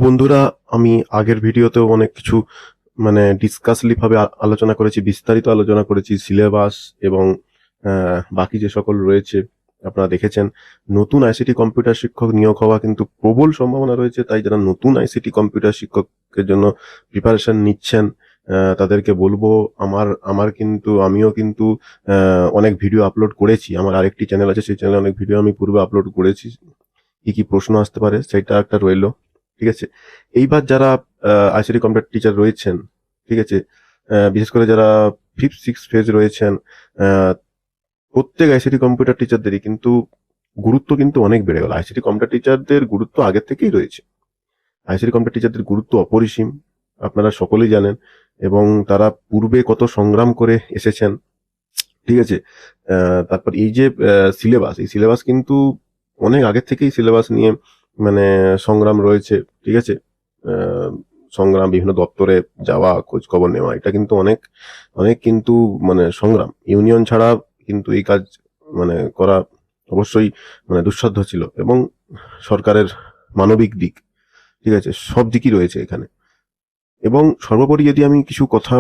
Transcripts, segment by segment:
বন্ধুরা, আমি আগের ভিডিওতেও অনেক কিছু ডিসকাসলি ভাবে আলোচনা করেছি, বিস্তারিত আলোচনা করেছি সিলেবাস এবং বাকি যে সকল রয়েছে আপনারা দেখেছেন। নতুন আইসিটি কম্পিউটার শিক্ষক নিয়োগ হওয়া কিন্তু প্রবল সম্ভাবনা রয়েছে, তাই যারা নতুন আইসিটি কম্পিউটার শিক্ষকের জন্য প্রিপারেশন নিচ্ছেন তাদেরকে বলবো, আমিও কিন্তু অনেক ভিডিও আপলোড করেছি। আমার আরেকটি চ্যানেল আছে, সেই চ্যানেলে অনেক ভিডিও আমি পূর্বে আপলোড করেছি। কি কি প্রশ্ন আসতে পারে সেটা একটা রইলো, ঠিক আছে। এইবার যারা আইসিটি কম্পিউটার টিচার রয়েছেন, ঠিক আছে, বিশেষ করে যারা 5-6 ফেজ রয়েছেন, প্রত্যেক আইসিটি কম্পিউটার টিচারদেরই কিন্তু গুরুত্ব কিন্তু অনেক বেড়ে গেল। আইসিটি কম্পিউটার টিচারদের গুরুত্ব আগের থেকেই রয়েছে। আইসিটি কম্পিউটার টিচারদের গুরুত্ব অপরিসীম, আপনারা সকলেই জানেন, এবং তারা পূর্বে কত সংগ্রাম করে এসেছেন, ঠিক আছে। তারপর এই যে এই সিলেবাস কিন্তু অনেক আগের থেকেই সিলেবাস নিয়ে সংগ্রাম রয়েছে, ঠিক আছে। সংগ্রাম, বিভিন্ন দপ্তরে যাওয়া, খোঁজ খবর নেওয়া, এটা কিন্তু অনেক অনেক কিন্তু সংগ্রাম। ইউনিয়ন ছাড়া কিন্তু এই কাজ করা অবশ্যই দুঃসাধ্য ছিল, এবং সরকারের মানবিক দিক, ঠিক আছে, সব দিকই রয়েছে এখানে। এবং সর্বোপরি যদি আমি কিছু কথা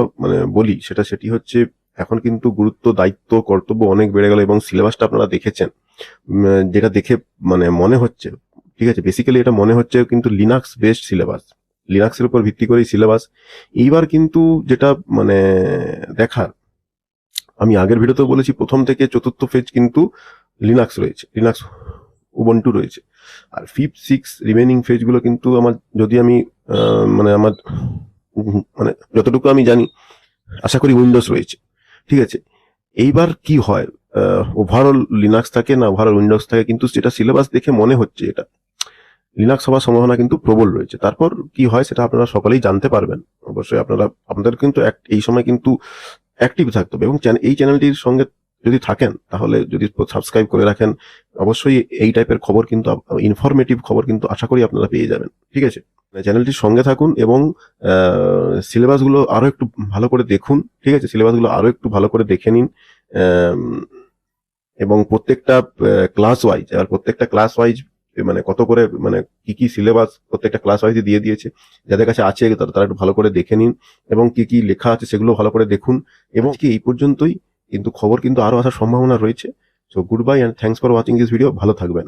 বলি, সেটি হচ্ছে এখন কিন্তু গুরুত্ব, দায়িত্ব, কর্তব্য অনেক বেড়ে গেল, এবং সিলেবাসটা আপনারা দেখেছেন, যেটা দেখে মনে হচ্ছে, ঠিক আছে, বেসিক্যালি এটা মনে হচ্ছে কিন্তু লিনাক্স বেসড সিলেবাস, লিনাক্সের উপর ভিত্তি করেই সিলেবাস। এইবার কিন্তু যেটা দেখার, আমি আগের ভিডিওতেও বলেছি, প্রথম থেকে চতুর্থ ফেজ কিন্তু লিনাক্স রয়েছে, লিনাক্স উবুন্টু রয়েছে, আর 5-6 রিমেনিং ফেজগুলো কিন্তু আমি আমার যতটুকু আমি জানি, আশা করি উইন্ডোজ রয়েছে, ঠিক আছে। এইবার কি হয়, ওভারঅল লিনাক্স থাকে না ওভারঅল উইন্ডোজ থাকে, কিন্তু সেটা সিলেবাস দেখে মনে হচ্ছে এটা লিনাক্স হওয়ার সম্ভাবনা কিন্তু প্রবল রয়েছে। তারপর কি হয় সেটা আপনারা সকলেই জানতে পারবেন। অবশ্যই আপনাদের কিন্তু এই সময় কিন্তু অ্যাক্টিভ থাকতে হবে, এবং এই চ্যানেলটির সঙ্গে যদি থাকেন, তাহলে যদি সাবস্ক্রাইব করে রাখেন, অবশ্যই এই টাইপের খবর কিন্তু, ইনফরমেটিভ খবর কিন্তু আশা করি আপনারা পেয়ে যাবেন, ঠিক আছে। চ্যানেলটির সঙ্গে থাকুন, এবং সিলেবাসগুলো আরো একটু ভালো করে দেখুন, ঠিক আছে, সিলেবাসগুলো আরো একটু ভালো করে দেখে নিন, এবং প্রত্যেকটা ক্লাস ওয়াইজ কত করে কি কি সিলেবাস প্রত্যেকটা ক্লাস ওয়াইজ দিয়ে দিয়েছে, যাদের কাছে আছে তারা একটু ভালো করে দেখে নিন, এবং কি কি লেখা আছে সেগুলো ভালো করে দেখুন। এবং কি এই পর্যন্তই, কিন্তু খবর কিন্তু আরো আসার সম্ভাবনা রয়েছে। So good bye, and thanks for watching this video. ভালো থাকবেন।